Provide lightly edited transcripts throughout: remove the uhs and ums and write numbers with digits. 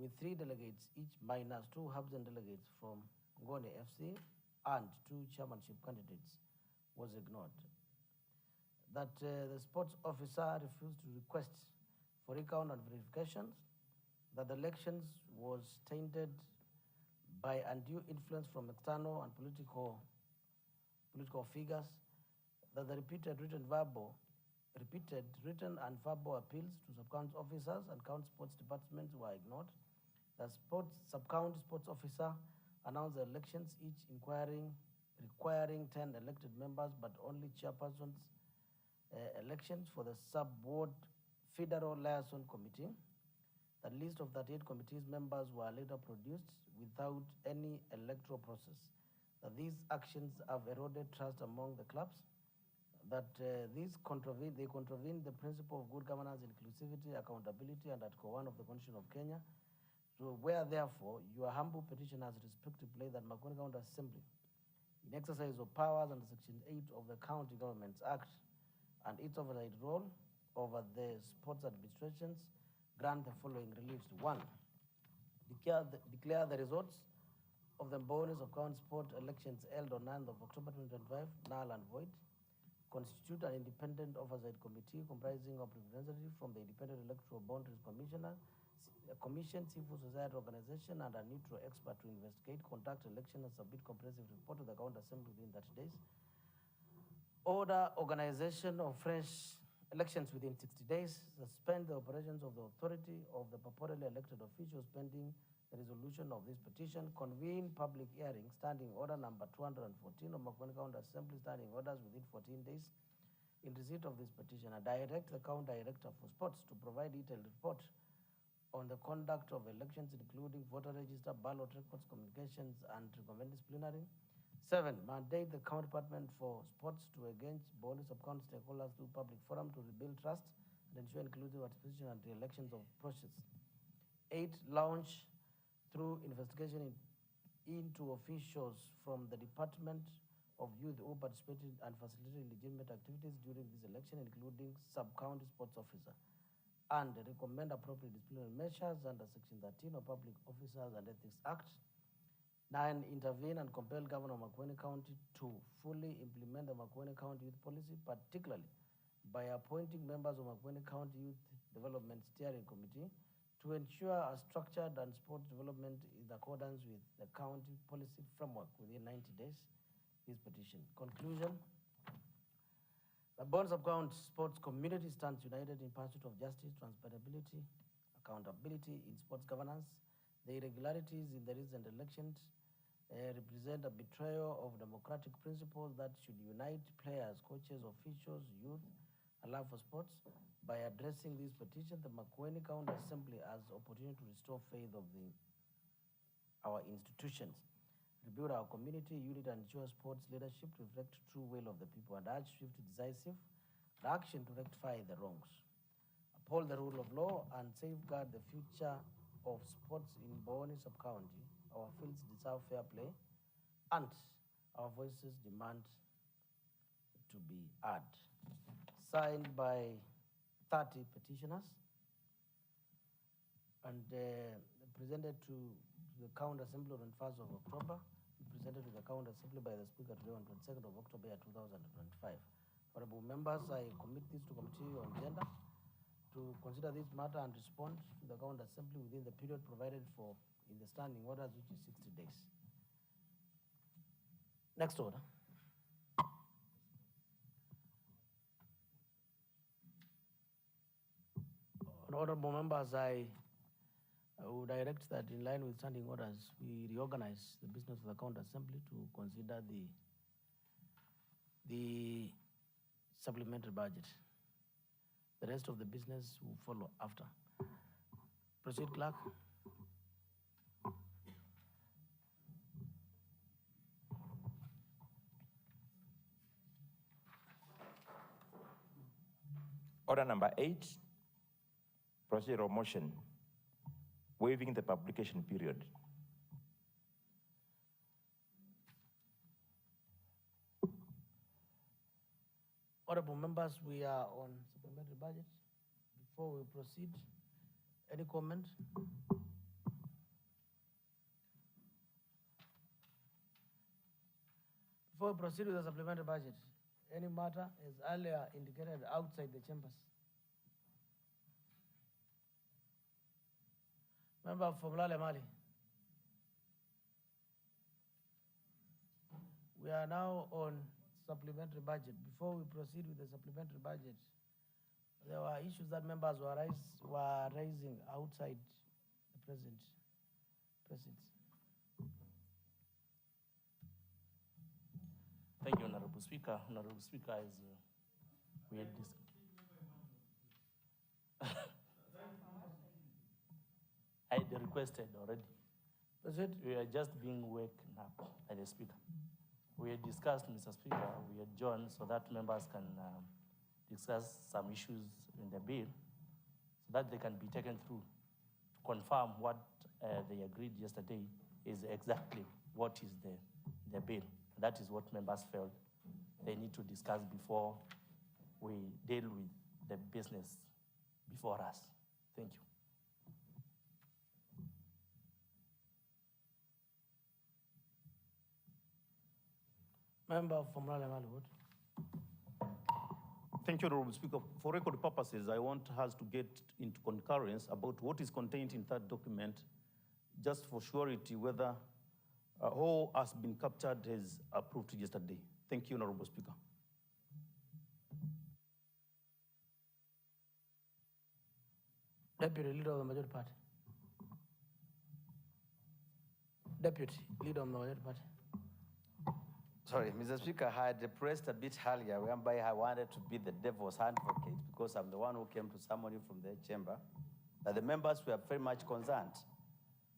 with 3 delegates each minus 2 absent delegates from Ngone FC and 2 chairmanship candidates, was ignored. That the sports officer refused to request for recount and verifications, that the elections was tainted by undue influence from external and political figures, that the repeated written and verbal appeals to sub-county officers and county sports departments were ignored. The sub-county sports officer announced the elections, each requiring 10 elected members, but only chairpersons elections for the sub-ward federal liaison committee. The list of 38 committees members were later produced without any electoral process. That these actions have eroded trust among the clubs, that they contravene the principle of good governance, inclusivity, accountability, and Article 1 of the Constitution of Kenya. So where therefore your humble petition has respect to play that Makueni County Assembly, in exercise of powers under Section 8 of the County Governments Act and its oversight role over the sports administrations, grant the following reliefs. 1, declare the results of the bonus of county sport elections held on 9th of October 2025 null and void. Constitute an independent oversight committee comprising of representatives from the Independent Electoral Boundaries Commission, civil society organization, and a neutral expert to investigate, conduct election, and submit comprehensive report to the county assembly within 30 days. Order organization of fresh elections within 60 days. Suspend the operations of the authority of the purportedly elected officials pending the resolution of this petition. Convene public hearing, standing order number 214 of Makueni County Assembly, standing orders within 14 days in receipt of this petition, and direct the county director for sports to provide detailed report on the conduct of elections, including voter register, ballot records, communications, and recommend disciplinary. 7, mandate the county department for sports to engage body sub-county stakeholders through public forum to rebuild trust and ensure inclusive participation and elections of process. 8, launch through investigation into officials from the Department of Youth who participated and facilitated legitimate activities during this election, including sub-county sports officer, and recommend appropriate disciplinary measures under Section 13 of Public Officers and Ethics Act. 9, intervene and compel Governor of Makueni County to fully implement the Makueni County Youth Policy, particularly by appointing members of Makueni County Youth Development Steering Committee to ensure a structured and sport development in accordance with the county policy framework within 90 days. This petition. Conclusion. The Bunge sub-county sports community stands united in pursuit of justice, transparency, accountability in sports governance. The irregularities in the recent elections represent a betrayal of democratic principles that should unite players, coaches, officials, youth, and love for sports. By addressing this petition, the Makueni County Assembly has opportunity to restore faith of our institutions, rebuild our community unit, and ensure sports leadership to reflect true will of the people, and urge swift, decisive action to rectify the wrongs, uphold the rule of law, and safeguard the future of sports in Boni sub-county. Our fields deserve fair play, and our voices demand to be heard. Signed by 30 petitioners and presented to the County Assembly on 1st of October, presented to the County Assembly by the Speaker today on 22nd of October 2025. Honorable members, I commit this to Committee on Gender to consider this matter and respond to the County Assembly within the period provided for in the standing orders, which is 60 days. Next order. Honorable members, I would direct that in line with standing orders, we reorganize the business of the County Assembly to consider the supplementary budget. The rest of the business will follow after. Proceed, Clerk. Order number 8, procedural motion, waiving the publication period. Honorable members, we are on supplementary budget. Before we proceed, any comment? Before we proceed with the supplementary budget, any matter as earlier indicated outside the chambers? Member from Lale Mali. We are now on supplementary budget. Before we proceed with the supplementary budget, there were issues that members were raising outside the presence. Thank you, Honorable Speaker. Honorable Speaker, as we had I had requested already. Proceed. We are just being woken up by the Speaker. We had discussed, Mr. Speaker, we had joined so that members can discuss some issues in the bill so that they can be taken through to confirm what they agreed yesterday is exactly what is the bill. That is what members felt they need to discuss before we deal with the business before us. Thank you. Member from Lale Mali. Thank you, Honorable Speaker. For record purposes, I want us to get into concurrence about what is contained in that document, just for surety whether all has been captured as approved yesterday. Thank you, Honorable Speaker. Deputy Leader of the Majority Party. Deputy Leader of the Majority Party. Sorry, Mr. Speaker, I had pressed a bit earlier whereby I wanted to be the devil's advocate because I'm the one who came to summon you from the chamber, that the members were very much concerned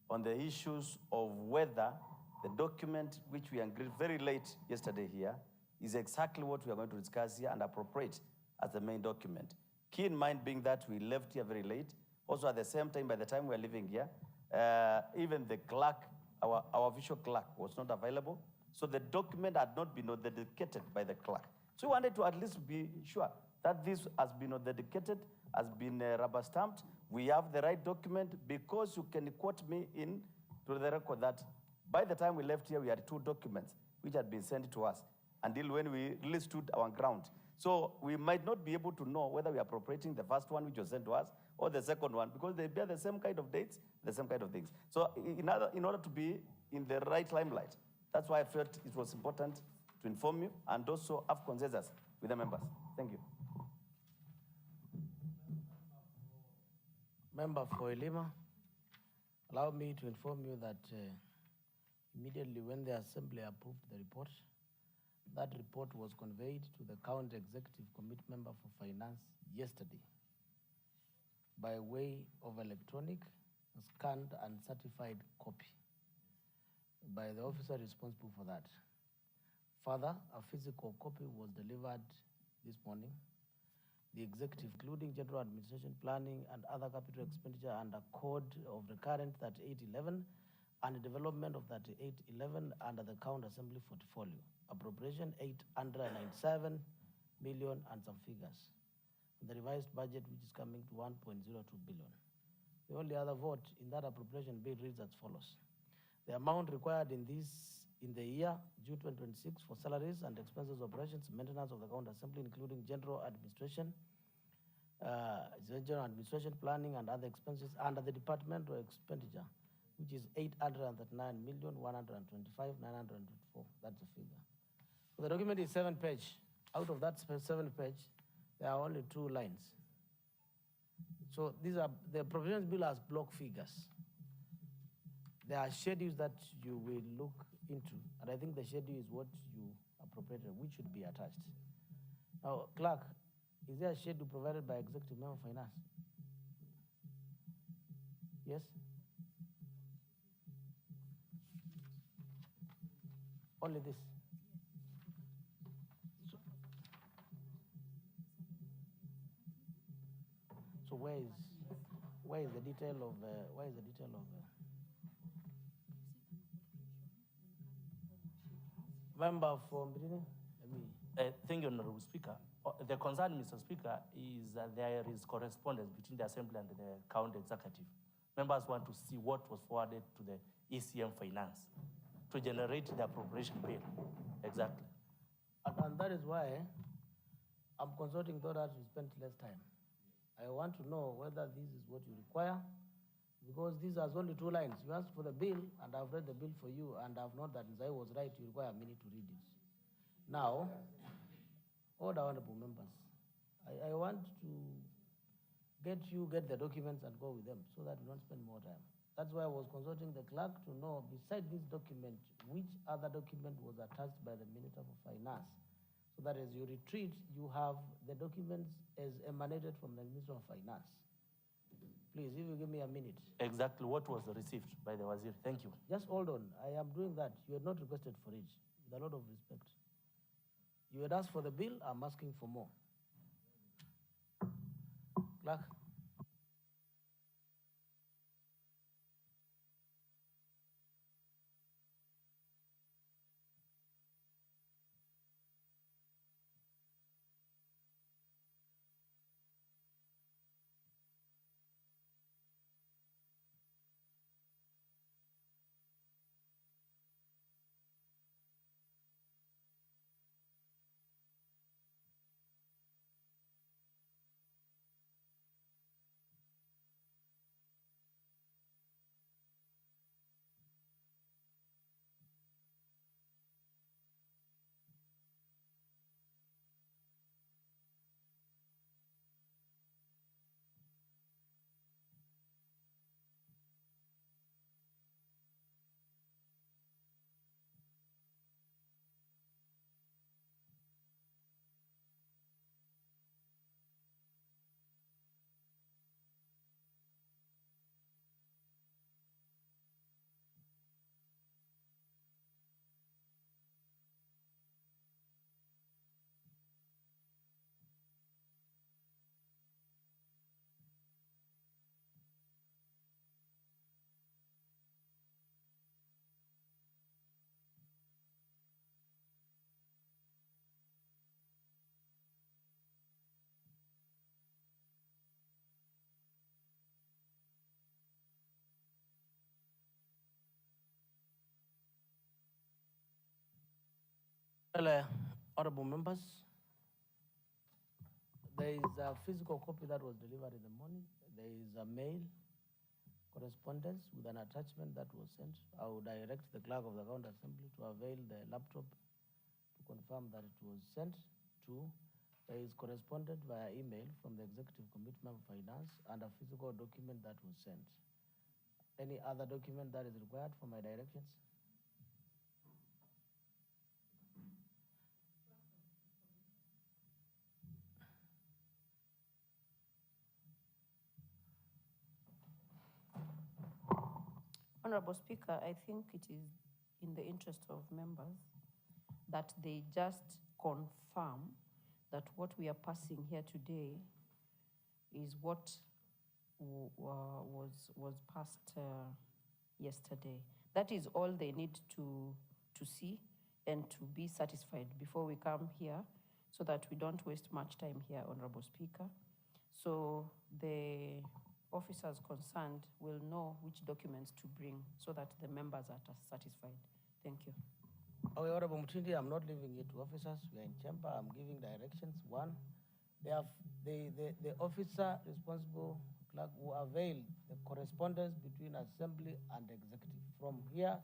on the issues of whether the document which we agreed very late yesterday here is exactly what we are going to discuss here and appropriate as the main document. Key in mind being that we left here very late. Also at the same time, by the time we were leaving here, even the clerk, our official clerk was not available. So the document had not been authenticated by the clerk. So we wanted to at least be sure that this has been authenticated, has been rubber stamped. We have the right document, because you can quote me in to the record that by the time we left here, we had 2 documents which had been sent to us until when we really stood our ground. So we might not be able to know whether we are appropriating the first one which was sent to us or the second one, because they bear the same kind of dates, the same kind of things. So in order to be in the right limelight, that's why I felt it was important to inform you and also have consensus with the members. Thank you. Member for Elima, allow me to inform you that immediately when the Assembly approved the report, that report was conveyed to the County Executive Committee member for Finance yesterday by way of electronic, scanned and certified copy by the officer responsible for that. Further, a physical copy was delivered this morning. The executive, including general administration, planning, and other capital expenditure under code of recurrent 3811 and development of 3811 under the County Assembly portfolio. Appropriation 897 million and some figures. The revised budget, which is coming to 1.02 billion. The only other vote in that appropriation bill reads as follows. The amount required in the year June 2026 for salaries and expenses, operations, maintenance of the County Assembly, including general administration, planning, and other expenses under the departmental expenditure, which is 839,125,924. That's the figure. So the document is 7 pages. Out of that 7 pages, there are only 2 lines. So these are the appropriations bill has block figures. There are schedules that you will look into, and I think the schedule is what you appropriated, which should be attached. Now, clerk, is there a schedule provided by Executive Member of Finance? Yes? Only this. So where is the detail of member for Mbrini? Thank you, Honorable Speaker. The concern, Mr. Speaker, is that there is correspondence between the Assembly and the County Executive. Members want to see what was forwarded to the ECM Finance to generate the appropriation bill. Exactly. And that is why I'm consulting so that we spend less time. I want to know whether this is what you require, because these are only 2 lines. You asked for the bill, and I've read the bill for you, and I've known that Nzai was right. You require a minute to read it. Now, all the honorable members, I want to get the documents and go with them so that we don't spend more time. That's why I was consulting the clerk to know, beside this document, which other document was attached by the Minister for Finance, so that as you retreat, you have the documents as emanated from the Minister of Finance. Please, if you give me a minute. Exactly what was received by the Wazir. Thank you. Just hold on. I am doing that. You had not requested for it, with a lot of respect. You had asked for the bill, I'm asking for more. Clerk. Well, honorable members, there is a physical copy that was delivered in the morning. There is a mail correspondence with an attachment that was sent. I will direct the clerk of the County Assembly to avail the laptop to confirm that it was sent to. There is corresponded via email from the Executive Committee of Finance and a physical document that was sent. Any other document that is required for my directions? Honorable Speaker, I think it is in the interest of members that they just confirm that what we are passing here today is what was passed yesterday. That is all they need to see and to be satisfied before we come here, so that we don't waste much time here, Honorable Speaker. So the officers concerned will know which documents to bring so that the members are satisfied. Thank you. Okay, Honorable Mutindi, I'm not leaving it to officers. We are in chamber. I'm giving directions. One, they have the officer responsible, clerk, who avail the correspondence between assembly and executive from here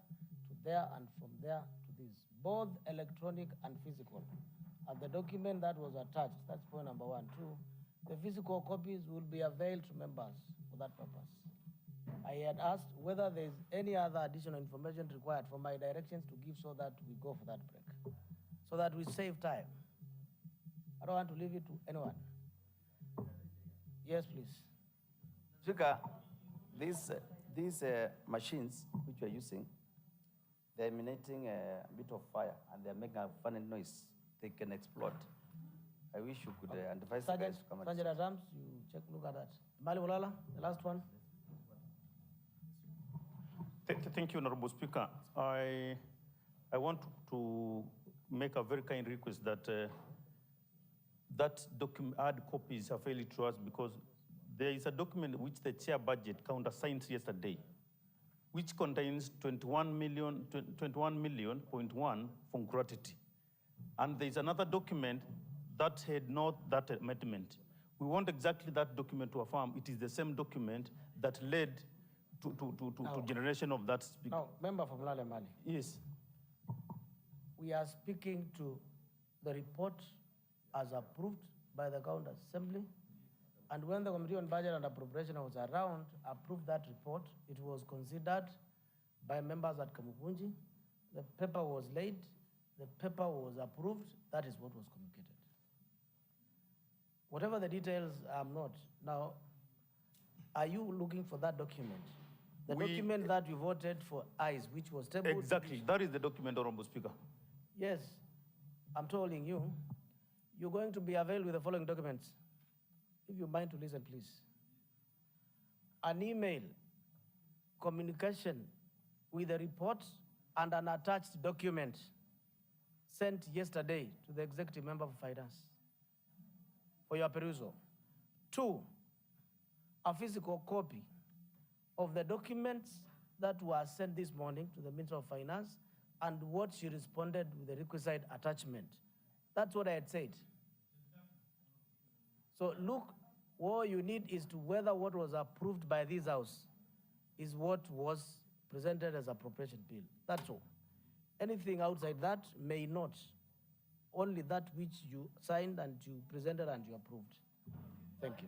to there and from there to this, both electronic and physical. And the document that was attached, that's point number 1. 2, the physical copies will be availed to members for that purpose. I had asked whether there's any other additional information required for my directions to give so that we go for that break, so that we save time. I don't want to leave it to anyone. Yes, please. Speaker, these machines which we're using, they're emanating a bit of fire and they're making a funny noise. They can explode. I wish you could advise the guys to come and Sergeant Adams, you check, look at that. Mali Mulala, the last one. Thank you, Honorable Speaker. I want to make a very kind request that hard copies are fairly to us, because there is a document which the chair budget countersigned yesterday, which contains 21 million.1 for gratuity. And there's another document that had not that amendment. We want exactly that document to affirm it is the same document that led to generation of that speaker. Now, member from Lale Mali, Yes. we are speaking to the report as approved by the County Assembly. And when the Committee on Budget and Appropriation was around, approved that report, it was considered by members at Kamukunji. The paper was laid, the paper was approved, that is what was communicated. Whatever the details, I'm not. Now, are you looking for that document? The document that you voted for eyes, which was tabled? Exactly, that is the document, Honorable Speaker. Yes, I'm telling you, you're going to be availed with the following documents. If you mind to listen, please. An email, communication with a report and an attached document sent yesterday to the executive member for finance for your perusal. 2, a physical copy of the documents that were sent this morning to the Minister of Finance and what she responded with the requisite attachment. That's what I had said. So look, what you need is to whether what was approved by this House is what was presented as appropriation bill. That's all. Anything outside that may not. Only that which you signed and you presented and you approved. Thank you.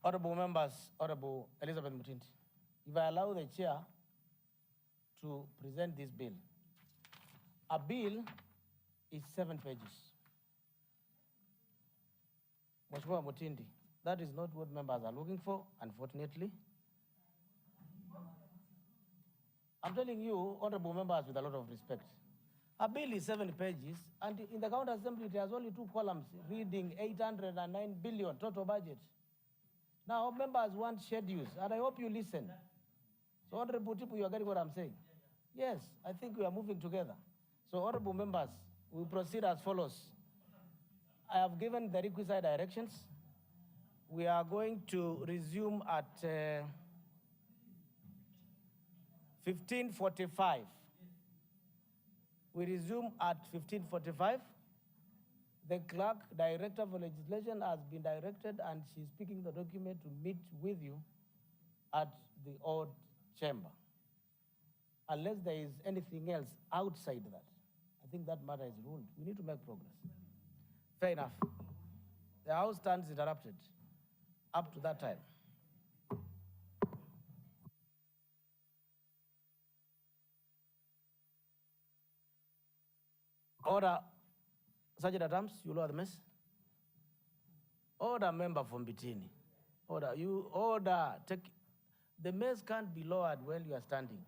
Honorable members, Honorable Elizabeth Mutindi, if I allow the chair to present this bill. A bill is 7 pages. Mheshimiwa Mutindi, that is not what members are looking for, unfortunately. I'm telling you, honorable members, with a lot of respect. A bill is 7 pages, and in the County Assembly, it has only 2 columns, reading 809 billion total budget. Now, members want schedules, and I hope you listen. So, honorable people, you are getting what I'm saying? Yes, I think we are moving together. So, honorable members, we proceed as follows. I have given the requisite directions. We are going to resume at 15:45. We resume at 15:45. The clerk, director for legislation, has been directed and she's speaking the document to meet with you at the odd chamber. Unless there is anything else outside that, I think that matter is ruled. We need to make progress. Fair enough. The House stands interrupted up to that time. Order. Sergeant Adams, you lower the mess. Order, member from Bitini. Order, you order. Take, the mess can't be lowered while you are standing.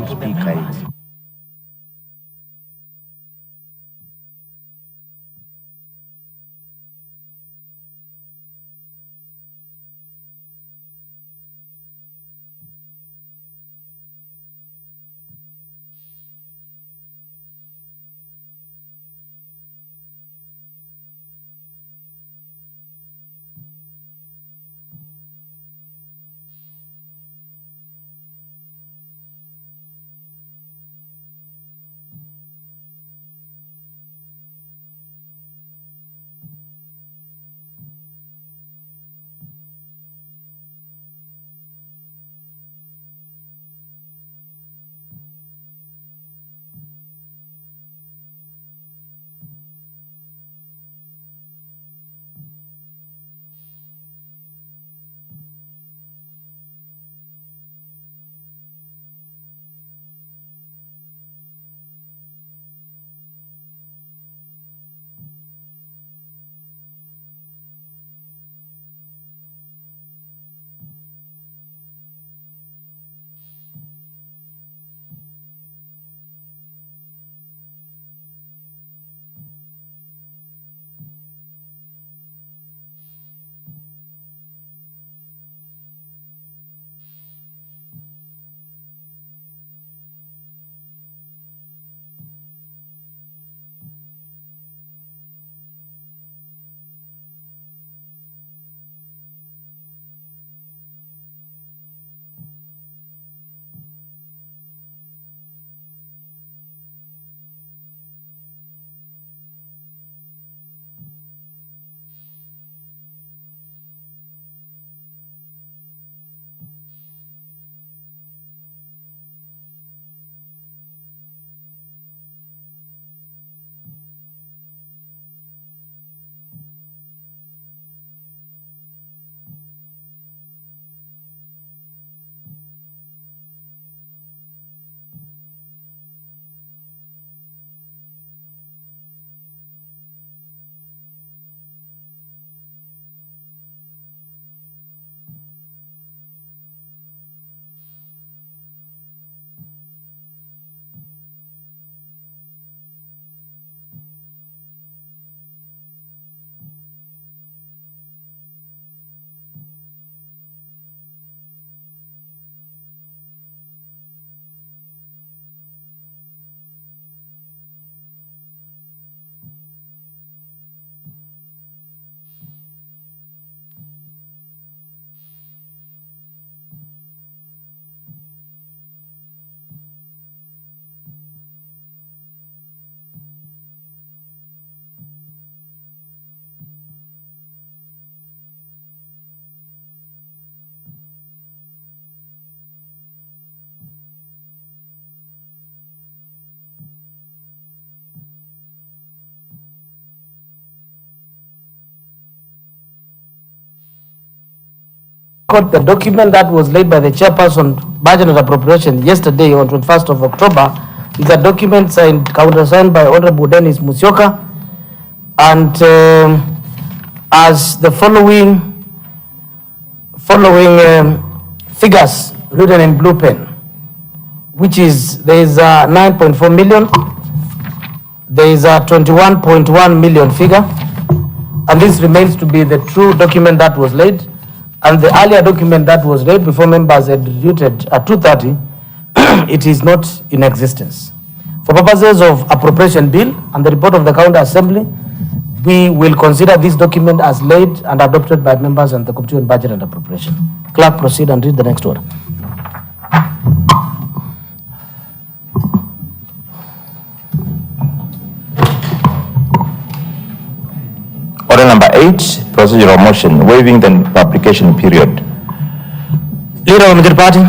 Speaker. got the document that was laid by the chairperson, budget and appropriation, yesterday on 21st of October. It's a document signed, countersigned by Honorable Dennis Musyoka, and as the following figures written in blue pen, which is there is a 9.4 million, there is a 21.1 million figure, and this remains to be the true document that was laid. And the earlier document that was read before members had voted at 2:30, it is not in existence. For purposes of appropriation bill and the report of the county assembly, we will consider this document as laid and adopted by members and the Committee on Budget and Appropriation. Clerk, proceed and read the next order. Order number 8, procedural motion, waiving the publication period. Leader of the majority party,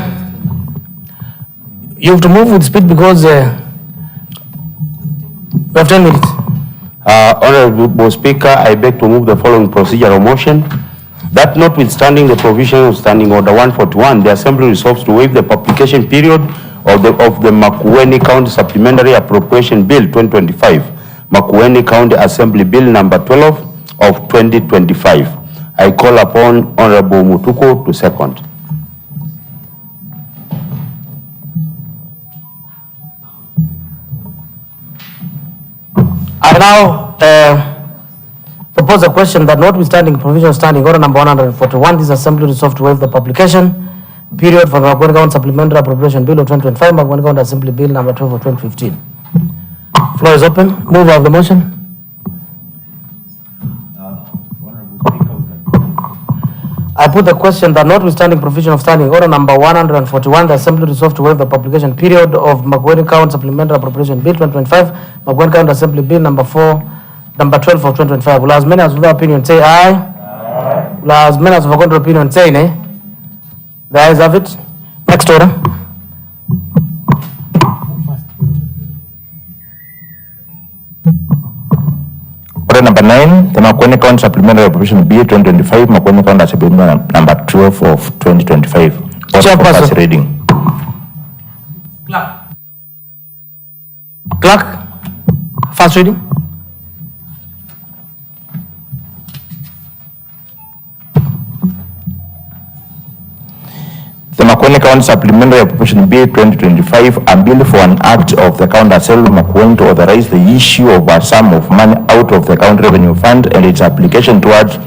you have to move with speed because we have 10 minutes. Honorable Speaker, I beg to move the following procedural motion. That notwithstanding the provision of Standing Order 141, the Assembly resolves to waive the publication period of the Makueni County Supplementary Appropriation Bill 2025, Makueni County Assembly Bill number 12 of 2025. I call upon Honorable Mutuku to second. I now propose a question that notwithstanding provision of Standing Order number 141, this Assembly resolved to waive the publication period for the Makueni County Supplementary Appropriation Bill of 2025, Makueni County Assembly Bill number 12 of 2015. Floor is open. Mover of the motion. I put the question that notwithstanding provision of Standing Order number 141, the Assembly resolved to waive the publication period of Makueni County Supplementary Appropriation Bill 2025, Makueni County Assembly Bill number 12 of 2025. Will as many as of their opinion say aye? Aye. Will as many as of a contrary opinion say nay? The ayes have it. Next order. Order number 9, the Makueni County Supplementary Appropriation Bill 2025, Makueni County Assembly Bill number 12 of 2025. Order for first reading. Clerk, first reading. The Makueni County Supplementary Appropriation Bill 2025, a bill for an act of the County Assembly Makueni to authorize the issue of a sum of money out of the County Revenue Fund and its application towards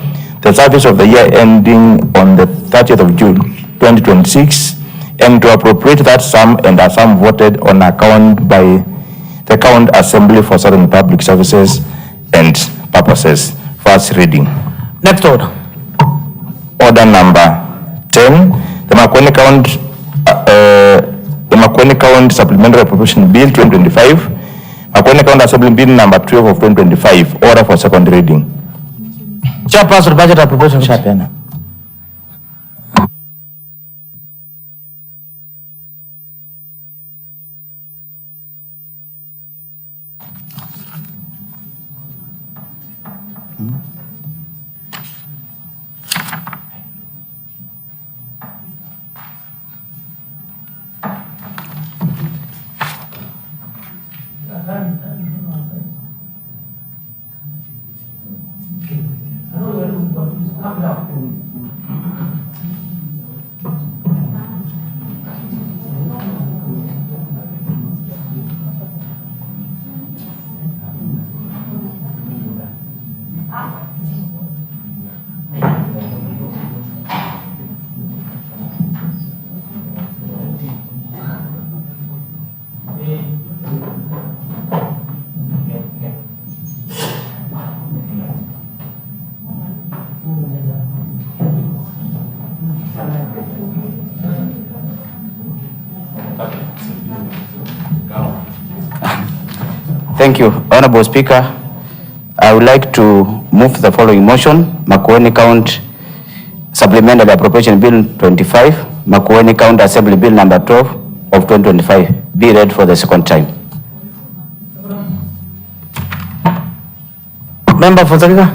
the service of the year ending on the 30th of June 2026, and to appropriate that sum and a sum voted on account by the County Assembly for certain public services and purposes. First reading. Next order. Order number 10, the Makueni County Supplementary Appropriation Bill 2025, Makueni County Assembly Bill number 12 of 2025. Order for second reading. Chairperson, Budget Appropriation. Chairperson. Thank you, Honorable Speaker. I would like to move the following motion: Makueni County Supplementary Appropriation Bill 25, Makueni County Assembly Bill number 12 of 2025 be read for the second time. Member for Secretary.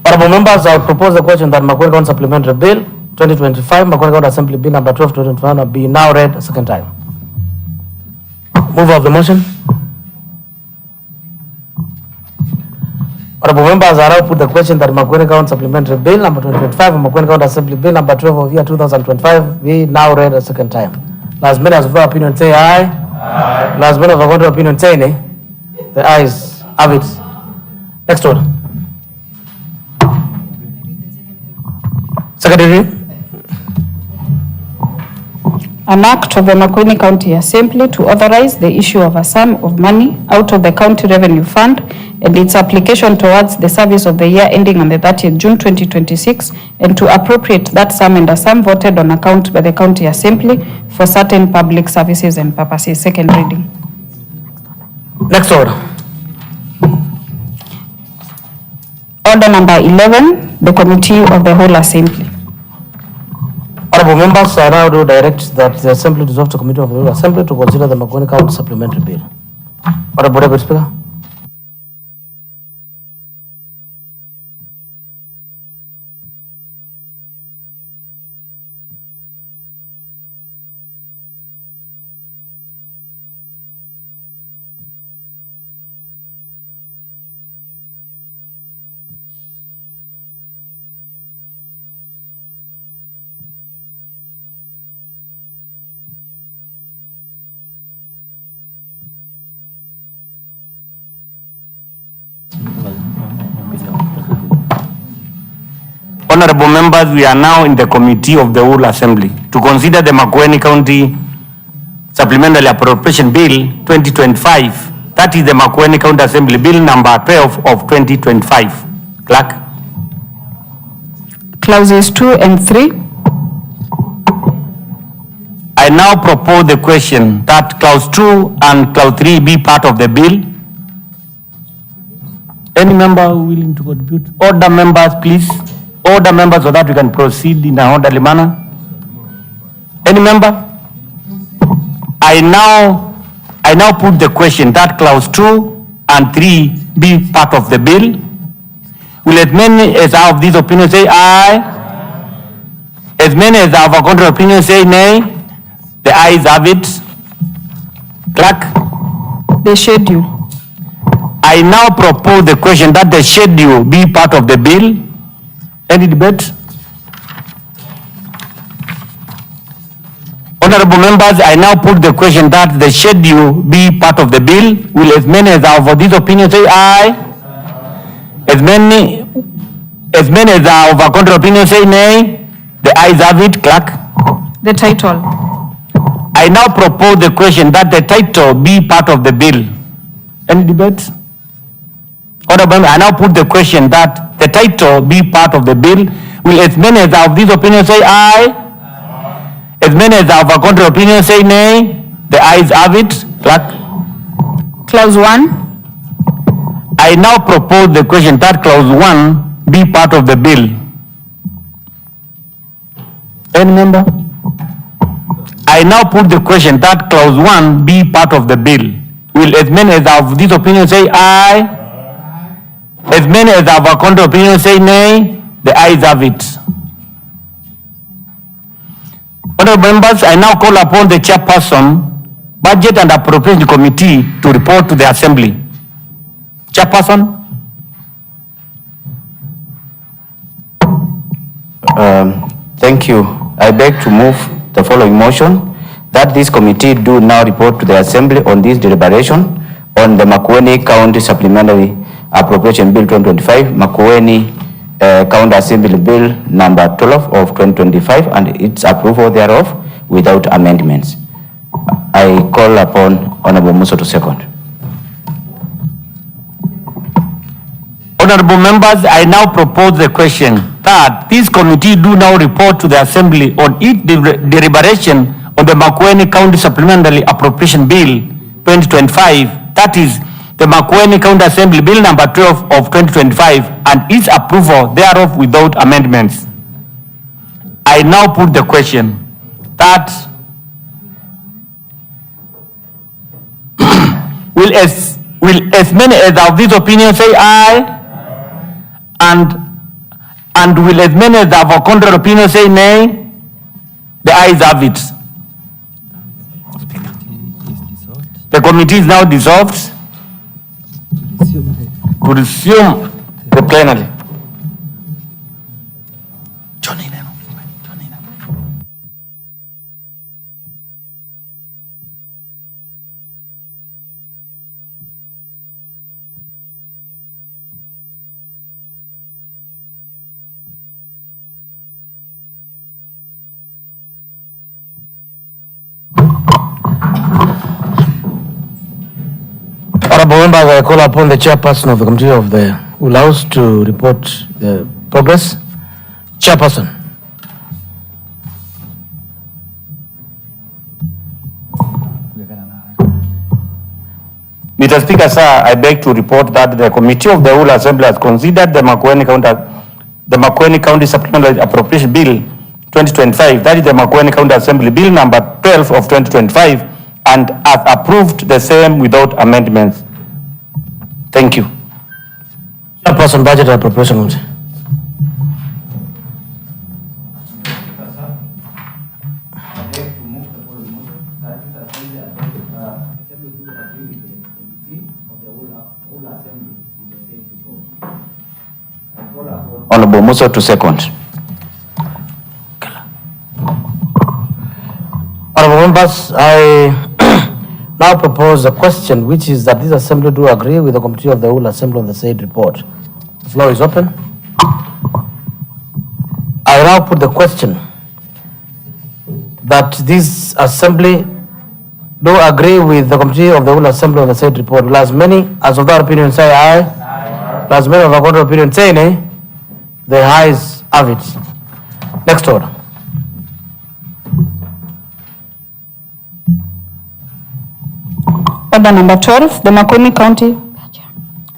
Honorable members, I propose the question that Makueni County Supplementary Bill 2025, Makueni County Assembly Bill number 12, 2025 will be now read a second time. Mover of the motion. Honorable members, I now put the question that Makueni County Supplementary Bill number 2025 and Makueni County Assembly Bill number 12 of year 2025 be now read a second time. Last minute of our opinion say aye. Aye. Last minute of our opinion say nay. The ayes have it. Next order. Secretary. An act of the Makueni County Assembly to authorize the issue of a sum of money out of the County Revenue Fund and its application towards the service of the year ending on the 30th June 2026, and to appropriate that sum and a sum voted on account by the County Assembly for certain public services and purposes. Second reading. Next order. Order number 11, the Committee of the Whole Assembly. Honorable members, I now do direct that the Assembly dissolve the Committee of the Whole Assembly to consider the Makueni County Supplementary Bill. Honorable Deputy Speaker. Honorable members, we are now in the Committee of the Whole Assembly to consider the Makueni County Supplementary Appropriation Bill 2025. That is the Makueni County Assembly Bill number 12 of 2025. Clerk. Clauses 2 and 3. I now propose the question that clause 2 and clause 3 be part of the bill. Any member willing to contribute? Order members, please. Order members so that we can proceed in an orderly manner. Any member? I now put the question that clause 2 and 3 be part of the bill. Will as many as are of this opinion say aye? As many as are of a contrary opinion say nay? The ayes have it. Clerk. The schedule. I now propose the question that the schedule be part of the bill. Any debate? Honorable members, I now put the question that the schedule be part of the bill. Will as many as are of this opinion say aye? As many as are of a contrary opinion say nay? The ayes have it. Clerk. The title. I now propose the question that the title be part of the bill. Any debate? Honorable, I now put the question that the title be part of the bill. Will as many as are of this opinion say aye? As many as are of a contrary opinion say nay? The ayes have it. Clerk. Clause 1. I now propose the question that clause 1 be part of the bill. Any member? I now put the question that clause 1 be part of the bill. Will as many as are of this opinion say aye? As many as are of a contrary opinion say nay? The ayes have it. Honorable members, I now call upon the chairperson, Budget and Appropriation Committee, to report to the Assembly. Chairperson. Thank you. I beg to move the following motion, that this committee do now report to the Assembly on this deliberation on the Makueni County Supplementary Appropriation Bill 2025, Makueni County Assembly Bill number 12 of 2025 and its approval thereof without amendments. I call upon Honorable Musa to second. Honorable members, I now propose the question that this committee do now report to the Assembly on its deliberation on the Makueni County Supplementary Appropriation Bill 2025, that is the Makueni County Assembly Bill number 12 of 2025 and its approval thereof without amendments. I now put the question that will as many as of this opinion say aye? And And will as many as have a contrary opinion say nay? The ayes have it. The committee is now dissolved. To resume the plenary. Honorable members, I call upon the chairperson of the committee of the House to report the progress. Chairperson. Mr. Speaker, sir, I beg to report that the committee of the whole assembly has considered the Makueni County Supplementary Appropriation Bill 2025, that is the Makueni County Assembly Bill number 12 of 2025, and has approved the same without amendments. Thank you. Chairperson, Budget and Appropriation Committee. Honorable Musa to second. Honorable members, I now propose a question, which is that this assembly do agree with the committee of the whole assembly on the said report. The floor is open. I now put the question that this assembly do agree with the committee of the whole assembly on the said report. Will as many as of their opinion say aye? Aye. Will as many of the contrary opinion say nay? The ayes have it. Next order. Order number 12, the Makueni County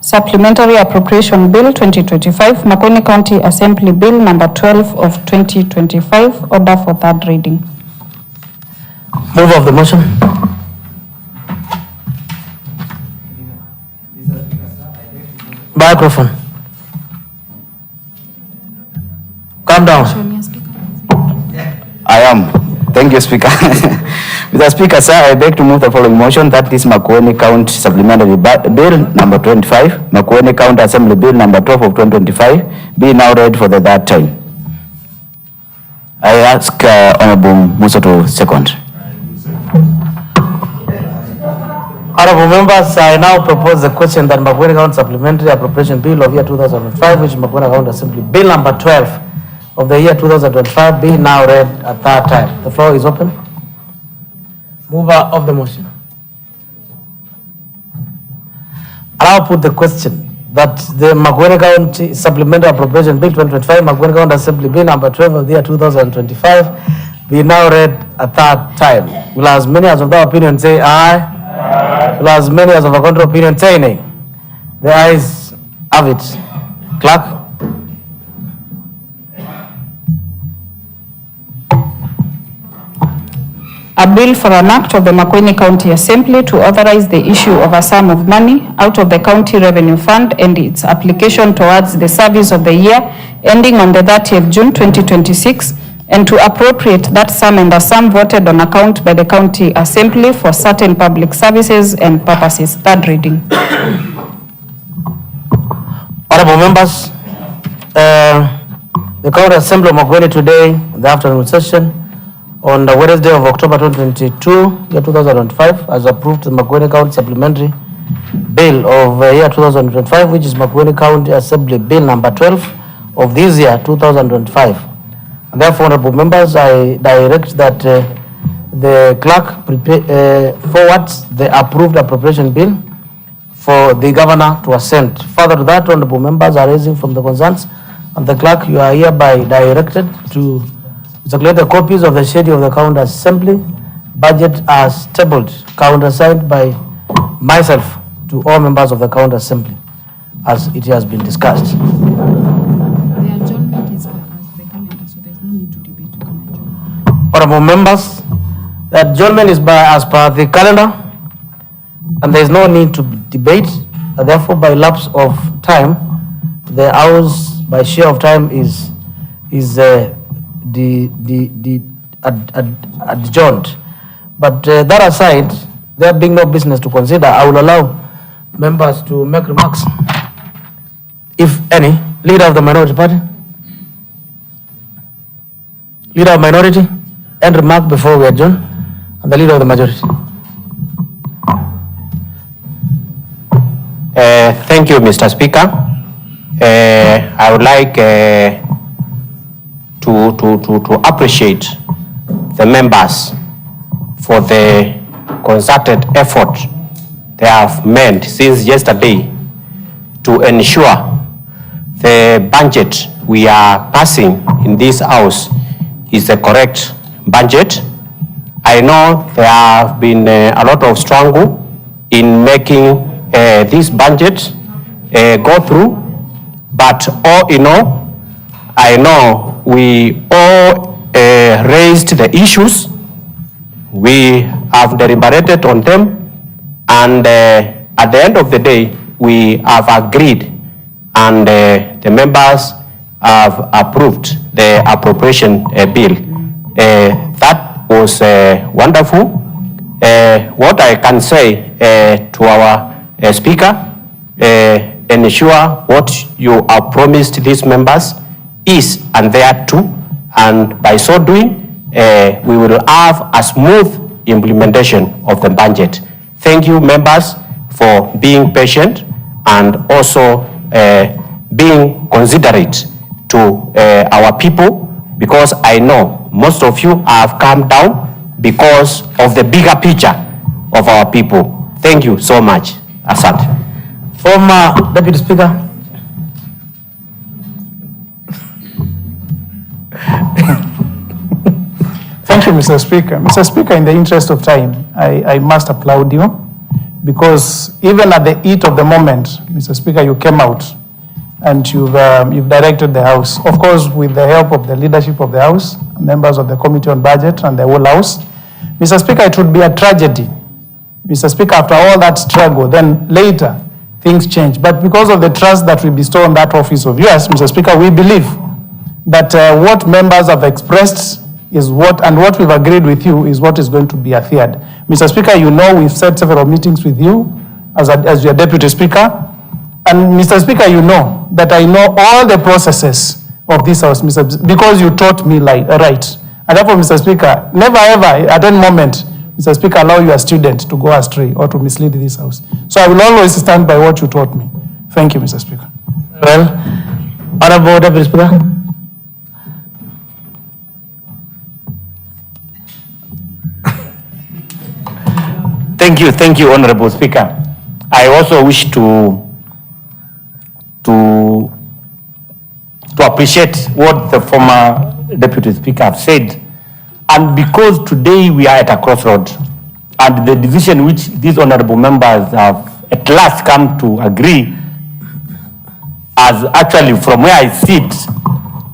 Supplementary Appropriation Bill 2025, Makueni County Assembly Bill number 12 of 2025, order for third reading. Move of the motion. Microphone. Calm down. I am. Thank you, Speaker. Mr. Speaker, sir, I beg to move the following motion, that this Makueni County Supplementary Bill number 25, Makueni County Assembly Bill number 12 of 2025, be now read for the third time. I ask Honorable Musa to second. Honorable members, I now propose the question that Makueni County Supplementary Appropriation Bill of year 2005, which is Makueni County Assembly Bill number 12 of the year 2025, be now read a third time. The floor is open. Mover of the motion. I now put the question that the Makueni County Supplementary Appropriation Bill 2025, Makueni County Assembly Bill number 12 of the year 2025, be now read a third time. Will as many as of their opinion say aye? Aye. Will as many as of the contrary opinion say nay? The ayes have it. Clerk. A bill for an act of the Makueni County Assembly to authorize the issue of a sum of money out of the county revenue fund and its application towards the service of the year ending on the 30th June 2026, and to appropriate that sum and a sum voted on account by the county assembly for certain public services and purposes. Third reading. Honorable members, the county assembly of Makueni today, in the afternoon session, on the Wednesday of October 2022, year 2025, has approved the Makueni County Supplementary Bill of year 2025, which is Makueni County Assembly Bill number 12 of this year 2025. And therefore, honorable members, I direct that the clerk forwards the approved appropriation bill for the governor to assent. Further to that, honorable members are raising from the concerns, and the clerk, you are hereby directed to circulate the copies of the schedule of the county assembly budget as tabled, countersigned by myself to all members of the county assembly as it has been discussed. The adjournment is as the calendar, so there's no need to debate. Honorable members, the adjournment is as per the calendar, and there is no need to debate. Therefore, by lapse of time, the hours by share of time is is adjourned. But that aside, there being no business to consider, I will allow members to make remarks, if any. Leader of the minority party. Leader of minority, and remark before we adjourn, and the leader of the majority. Thank you, Mr. Speaker. I would like to appreciate the members for the concerted effort they have made since yesterday to ensure the budget we are passing in this house is the correct budget. I know there have been a lot of struggle in making this budget go through, but all in all, I know we all raised the issues, we have deliberated on them, and at the end of the day, we have agreed, and the members have approved the appropriation bill. That was wonderful. What I can say to our Speaker, ensure what you have promised these members is and there too, and by so doing, we will have a smooth implementation of the budget. Thank you, members, for being patient and also being considerate to our people, because I know most of you have come down because of the bigger picture of our people. Thank you so much. Asante. Former Deputy Speaker. Thank you, Mr. Speaker. Mr. Speaker, in the interest of time, I must applaud you, because even at the heat of the moment, Mr. Speaker, you came out and you've directed the House, of course, with the help of the leadership of the House, members of the Committee on Budget and the whole House. Mr. Speaker, it would be a tragedy, Mr. Speaker, after all that struggle, then later things change. But because of the trust that we bestow on that office of yours, Mr. Speaker, we believe that what members have expressed is what we've agreed with you is what is going to be adhered. Mr. Speaker, you know we've had several meetings with you as your Deputy Speaker. And Mr. Speaker, you know that I know all the processes of this House, because you taught me right. And therefore, Mr. Speaker, never ever at any moment, Mr. Speaker, allow your student to go astray or to mislead this House. So I will always stand by what you taught me. Thank you, Mr. Speaker. Well, Honorable Deputy Speaker. Thank you, Honorable Speaker. I also wish to appreciate what the former Deputy Speaker have said. And because today we are at a crossroad, and the decision which these honorable members have at last come to agree has actually, from where I sit,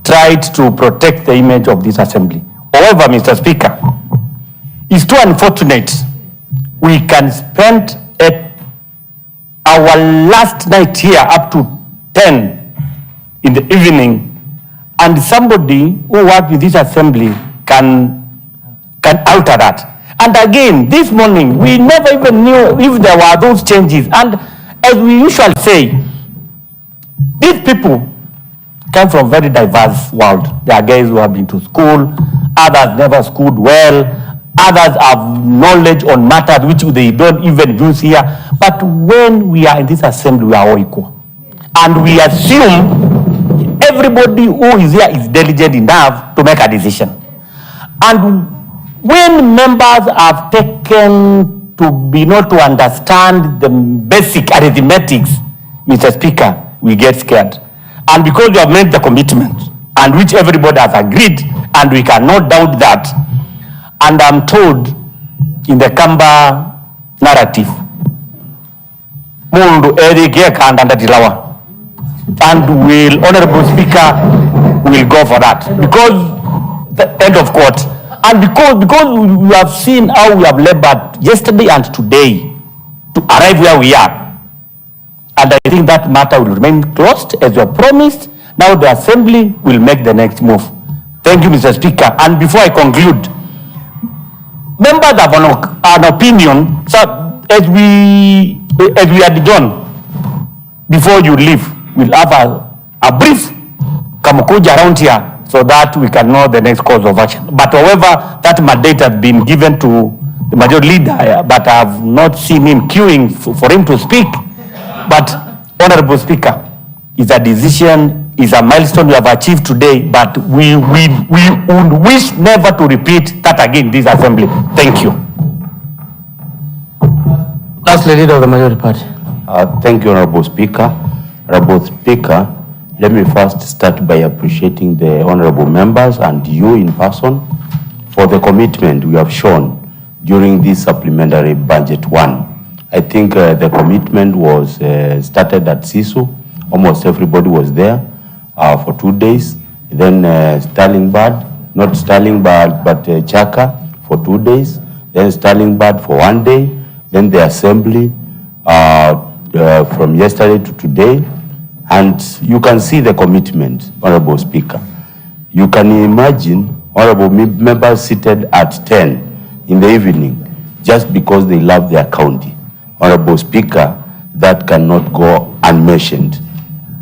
tried to protect the image of this assembly. However, Mr. Speaker, it's too unfortunate we can spend our last night here up to 10 in the evening, and somebody who worked with this assembly can alter that. And again, this morning, we never even knew if there were those changes. And as we usually say, these people come from very diverse world. There are guys who have been to school, others never schooled well, others have knowledge on matters which they don't even use here. But when we are in this assembly, we are all equal. And we assume everybody who is here is diligent enough to make a decision. And when members have taken to be not to understand the basic arithmetics, Mr. Speaker, we get scared. And because we have made the commitment, and which everybody has agreed, and we cannot doubt that, and I'm told in the Kamba narrative, Mundu Eric and will, Honorable Speaker, will go for that, because the end of court. And because we have seen how we have labored yesterday and today to arrive where we are. And I think that matter will remain closed as we have promised, Now the assembly will make the next move. Thank you, Mr. Speaker. And before I conclude, members have an opinion. So as we had done, before you leave, we'll have a brief Kamukuja around here so that we can know the next course of action. But however, that mandate has been given to the majority leader, but I have not seen him queuing for him to speak. But Honorable Speaker, it's a decision, is a milestone we have achieved today, but we would wish never to repeat that again in this assembly. Thank you. Lastly, Leader of the Majority Party. Thank you, Honorable Speaker. Honorable Speaker, let me first start by appreciating the honorable members and you in person for the commitment we have shown during this supplementary budget one. I think the commitment was started at CISU. Almost everybody was there for 2 days. Then Starlingbird, not Starlingbird, but Chaka for 2 days. Then Starlingbird for 1 day. Then the assembly from yesterday to today. And you can see the commitment, Honorable Speaker. You can imagine honorable members seated at 10 in the evening just because they love their county. Honorable Speaker, that cannot go unmentioned.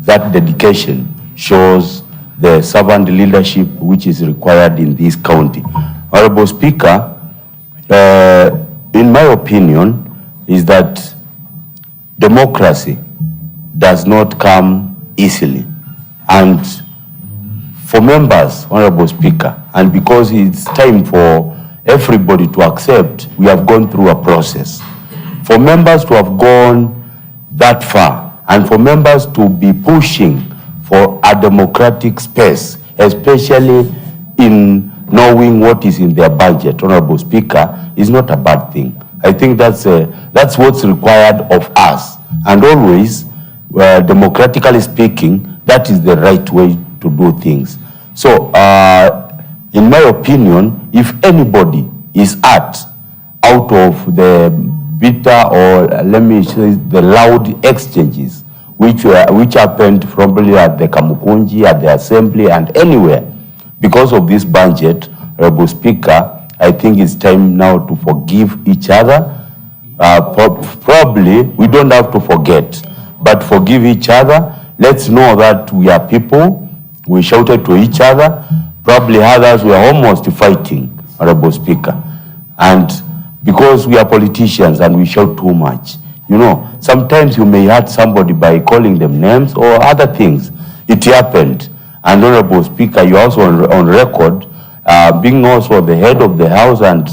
That dedication shows the servant leadership which is required in this county. Honorable Speaker, in my opinion, is that democracy does not come easily. And for members, Honorable Speaker, and because it's time for everybody to accept, we have gone through a process. For members to have gone that far, and for members to be pushing for a democratic space, especially in knowing what is in their budget, Honorable Speaker, is not a bad thing. I think that's what's required of us. And always, democratically speaking, that is the right way to do things. So, in my opinion, if anybody is out of the bitter, or let me say the loud exchanges which happened probably at the Kamukunji, at the assembly, and anywhere because of this budget, Honorable Speaker, I think it's time now to forgive each other. Probably we don't have to forget, but forgive each other. Let's know that we are people. We shouted to each other. Probably others were almost fighting, Honorable Speaker. And because we are politicians and we shout too much, you know, sometimes you may hurt somebody by calling them names or other things. It happened. And Honorable Speaker, you're also on record, being also the head of the House, and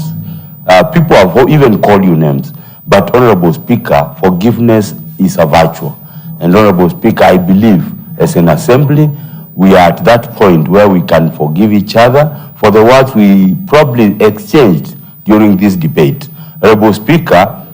people have even called you names. But Honorable Speaker, forgiveness is a virtue. And Honorable Speaker, I believe as an assembly, we are at that point where we can forgive each other for the words we probably exchanged during this debate. Honorable Speaker,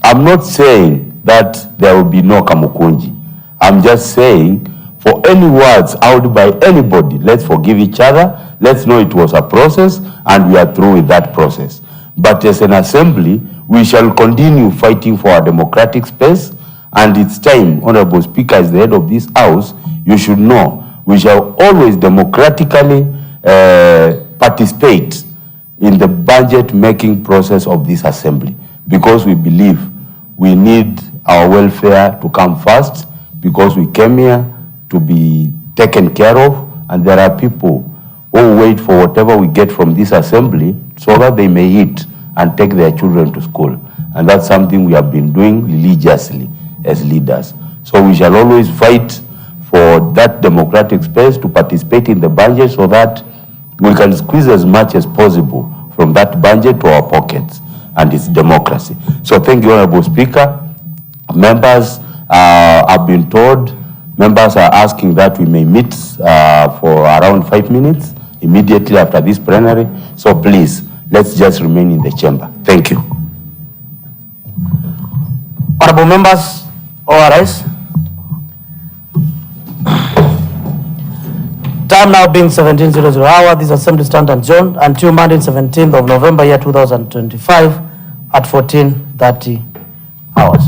I'm not saying that there will be no Kamukunji. I'm just saying for any words out by anybody, let's forgive each other. Let's know it was a process and we are through with that process. But as an assembly, we shall continue fighting for a democratic space, and it's time, Honorable Speaker, as the head of this House, you should know we shall always democratically participate in the budget-making process of this assembly, because we believe we need our welfare to come first, because we came here to be taken care of, and there are people who wait for whatever we get from this assembly so that they may eat and take their children to school. And that's something we have been doing religiously as leaders. So we shall always fight for that democratic space to participate in the budget so that we can squeeze as much as possible from that budget to our pockets, and it's democracy. So thank you, Honorable Speaker. Members have been told, members are asking that we may meet for around 5 minutes immediately after this plenary. So please, let's just remain in the chamber. Thank you. Honorable members, all rise. Time now being 17:00 hour, this assembly stands adjourned until Monday, 17th of November, year 2025 at 14:30 hours.